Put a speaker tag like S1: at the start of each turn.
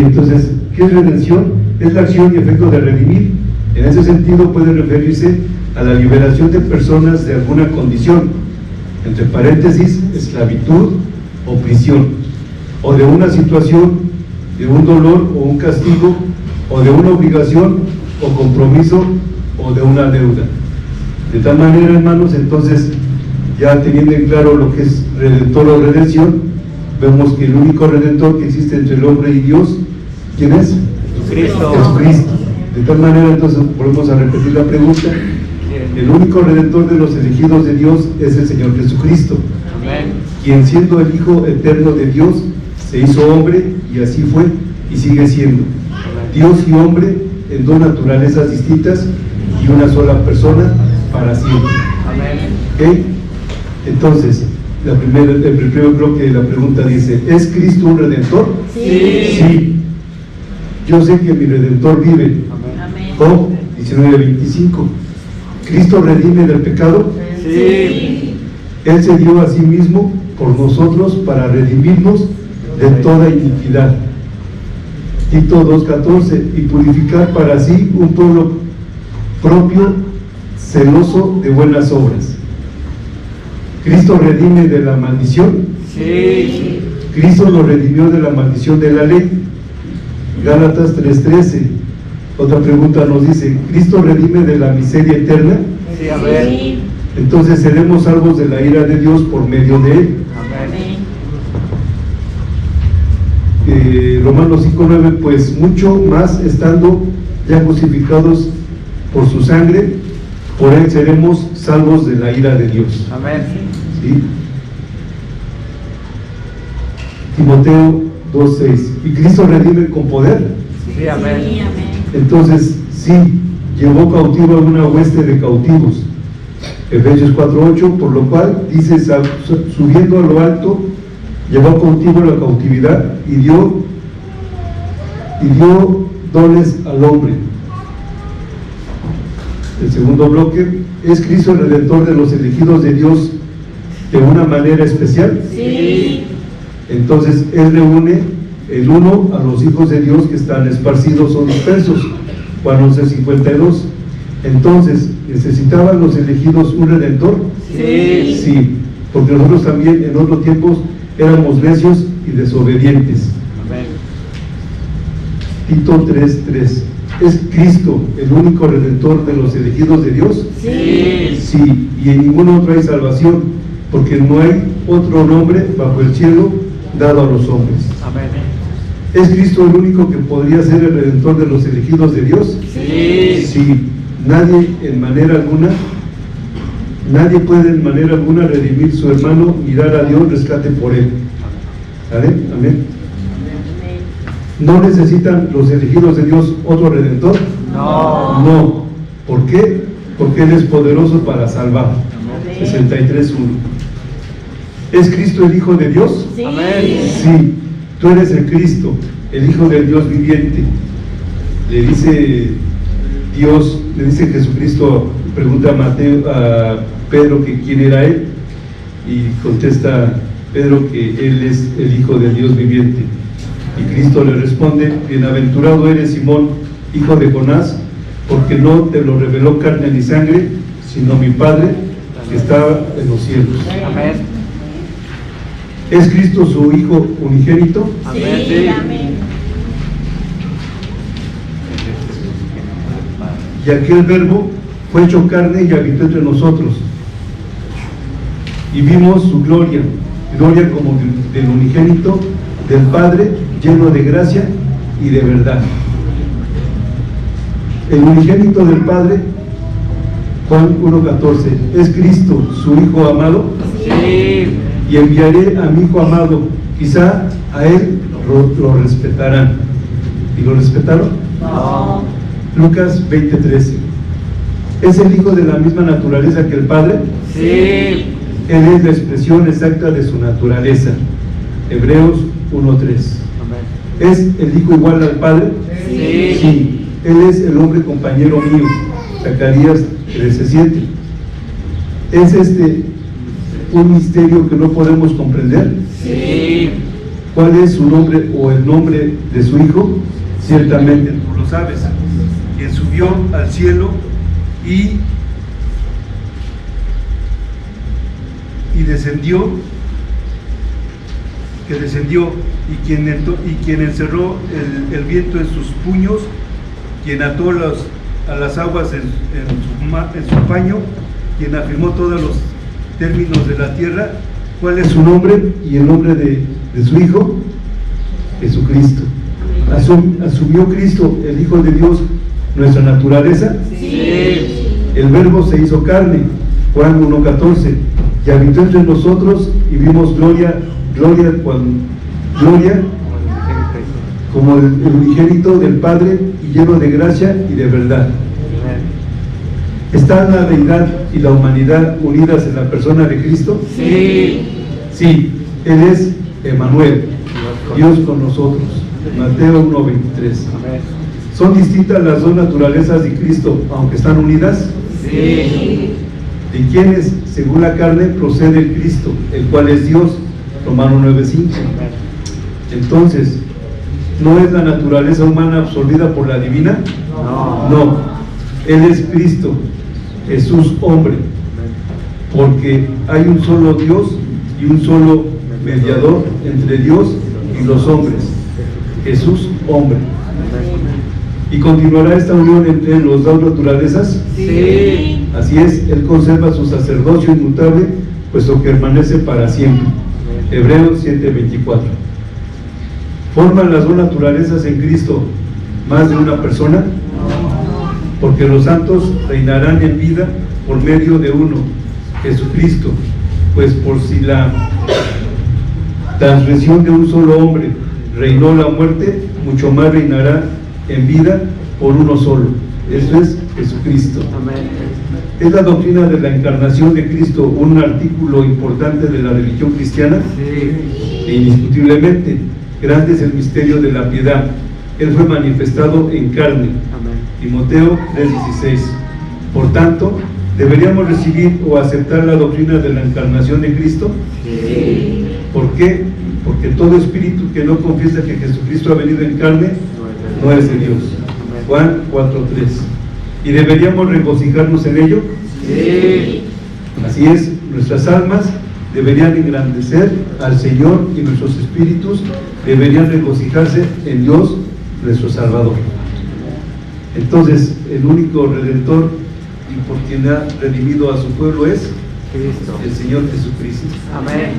S1: entonces, ¿qué es redención? Es la acción y efecto de redimir. En ese sentido puede referirse a la liberación de personas de alguna condición, entre paréntesis, esclavitud o prisión, o de una situación, de un dolor o un castigo, o de una obligación o compromiso, o de una deuda. De tal manera, hermanos, entonces, ya teniendo en claro lo que es redentor o redención, vemos que el único redentor que existe entre el hombre y Dios, ¿quién es?
S2: Jesucristo.
S1: Jesucristo. De tal manera, entonces, volvemos a repetir la pregunta. El único redentor de los elegidos de Dios es el Señor Jesucristo.
S2: Amén.
S1: Quien, siendo el Hijo eterno de Dios, se hizo hombre, y así fue y sigue siendo. Dios y hombre en dos naturalezas distintas y una sola persona para siempre.
S2: Amén.
S1: ¿Ok? Entonces, el primero bloque de la pregunta dice: ¿es Cristo un redentor?
S2: Sí.
S1: Sí. Yo sé que mi redentor vive.
S2: Amén.
S1: Job 19:25. ¿Cristo redime del pecado?
S2: Sí.
S1: Él se dio a sí mismo por nosotros para redimirnos de toda iniquidad. Tito 2:14, y purificar para sí un pueblo propio, celoso de buenas obras. ¿Cristo redime de la maldición?
S2: Sí.
S1: Cristo nos redimió de la maldición de la ley. Gálatas 3:13. Otra pregunta nos dice: ¿Cristo redime de la miseria eterna?
S2: Sí, amén.
S1: Entonces seremos salvos de la ira de Dios por medio de él.
S2: Amén.
S1: Romanos 5:9, pues mucho más estando ya justificados por su sangre, por él seremos salvos de la ira de Dios.
S2: Amén.
S1: ¿Sí? Timoteo 2:6, ¿y Cristo redime con poder?
S2: Sí, amén.
S1: Entonces, sí, llevó cautivo a una hueste de cautivos. Efesios 4:8, por lo cual dice: subiendo a lo alto, llevó cautivo la cautividad y dio dones al hombre. El segundo bloque: ¿es Cristo el redentor de los elegidos de Dios de una manera especial?
S2: Sí.
S1: Entonces él reúne el uno a los hijos de Dios que están esparcidos o dispersos. Juan 11:52. Entonces, ¿necesitaban los elegidos un redentor?
S2: Sí.
S1: Sí, porque nosotros también en otros tiempos éramos necios y desobedientes.
S2: Amén.
S1: Tito 3:3. ¿Es Cristo el único redentor de los elegidos de Dios?
S2: Sí.
S1: Sí, y en ningún otro hay salvación, porque no hay otro nombre bajo el cielo dado a los hombres.
S2: Amén.
S1: ¿Es Cristo el único que podría ser el redentor de los elegidos de Dios?
S2: Sí.
S1: Sí, nadie puede en manera alguna redimir su hermano, mirar a Dios, rescate por él. ¿Sale? Amén. ¿No necesitan los elegidos de Dios otro redentor?
S2: No.
S1: No. ¿Por qué? Porque Él es poderoso para salvar. 63:1. ¿Es Cristo el Hijo de Dios?
S2: Amén.
S1: Sí, tú eres el Cristo, el Hijo del Dios viviente. Le dice Jesucristo, pregunta a Pedro que quién era él, y contesta Pedro que él es el Hijo del Dios viviente. Y Cristo le responde: bienaventurado eres, Simón, hijo de Jonás, porque no te lo reveló carne ni sangre, sino mi Padre que está en los cielos.
S2: Amén.
S1: ¿Es Cristo su Hijo unigénito?
S2: Amén. Sí.
S1: Y aquel Verbo fue hecho carne y habitó entre nosotros. Y vimos su gloria como del unigénito del Padre, lleno de gracia y de verdad. El unigénito del Padre, Juan 1:14, ¿es Cristo su Hijo amado?
S2: Sí.
S1: Y enviaré a mi Hijo amado, quizá a él lo respetarán. ¿Y lo respetaron?
S2: No.
S1: Lucas 20:13. ¿Es el Hijo de la misma naturaleza que el Padre?
S2: Sí.
S1: Él es la expresión exacta de su naturaleza. Hebreos 1:3.
S2: Amén.
S1: ¿Es el Hijo igual al Padre?
S2: Sí.
S1: Sí. Él es el hombre compañero mío. Zacarías 13:7. ¿Es este un misterio que no podemos comprender?
S2: Sí.
S1: ¿Cuál es su nombre o el nombre de su Hijo? Ciertamente tú lo sabes, quien subió al cielo y descendió, y quien encerró el viento en sus puños, quien ató a las aguas en su paño, quien afirmó todos los términos de la tierra. ¿Cuál es su nombre y el nombre de su Hijo? Jesucristo. ¿Asumió Cristo, el Hijo de Dios, nuestra naturaleza?
S2: Sí.
S1: El Verbo se hizo carne, Juan 1:14, y habitó entre nosotros y vimos gloria como el unigénito del Padre y lleno de gracia y de verdad. ¿Están la deidad y la humanidad unidas en la persona de Cristo?
S2: Sí.
S1: Sí, Él es Emmanuel, Dios con nosotros. Mateo 1:23. ¿Son distintas las dos naturalezas de Cristo, aunque están unidas?
S2: Sí.
S1: ¿De quiénes, según la carne, procede el Cristo, el cual es Dios? Romanos 9:5. Entonces, ¿no es la naturaleza humana absorbida por la divina? No. Él es Cristo, Jesús hombre, porque hay un solo Dios y un solo mediador entre Dios y los hombres, Jesús hombre. ¿Y continuará esta unión entre las dos naturalezas?
S2: Sí.
S1: Así es, Él conserva su sacerdocio inmutable, puesto que permanece para siempre. Hebreos 7:24. ¿Forman las dos naturalezas en Cristo más de una persona? Porque los santos reinarán en vida por medio de uno, Jesucristo, pues por si la transgresión de un solo hombre reinó la muerte, mucho más reinará en vida por uno solo, eso es Jesucristo. ¿Es la doctrina de la encarnación de Cristo un artículo importante de la religión cristiana?
S2: Sí.
S1: Indiscutiblemente, grande es el misterio de la piedad. Él fue manifestado en carne. Timoteo 3:16. Por tanto, ¿deberíamos recibir o aceptar la doctrina de la encarnación de Cristo?
S2: Sí.
S1: ¿Por qué? Porque todo espíritu que no confiesa que Jesucristo ha venido en carne no es de Dios. Juan 4:3. ¿Y deberíamos regocijarnos en ello?
S2: Sí.
S1: Así es, nuestras almas deberían engrandecer al Señor y nuestros espíritus deberían regocijarse en Dios, nuestro Salvador. Entonces, el único Redentor y por quien ha redimido a su pueblo es
S2: Cristo.
S1: el Señor Jesucristo.
S2: Amén.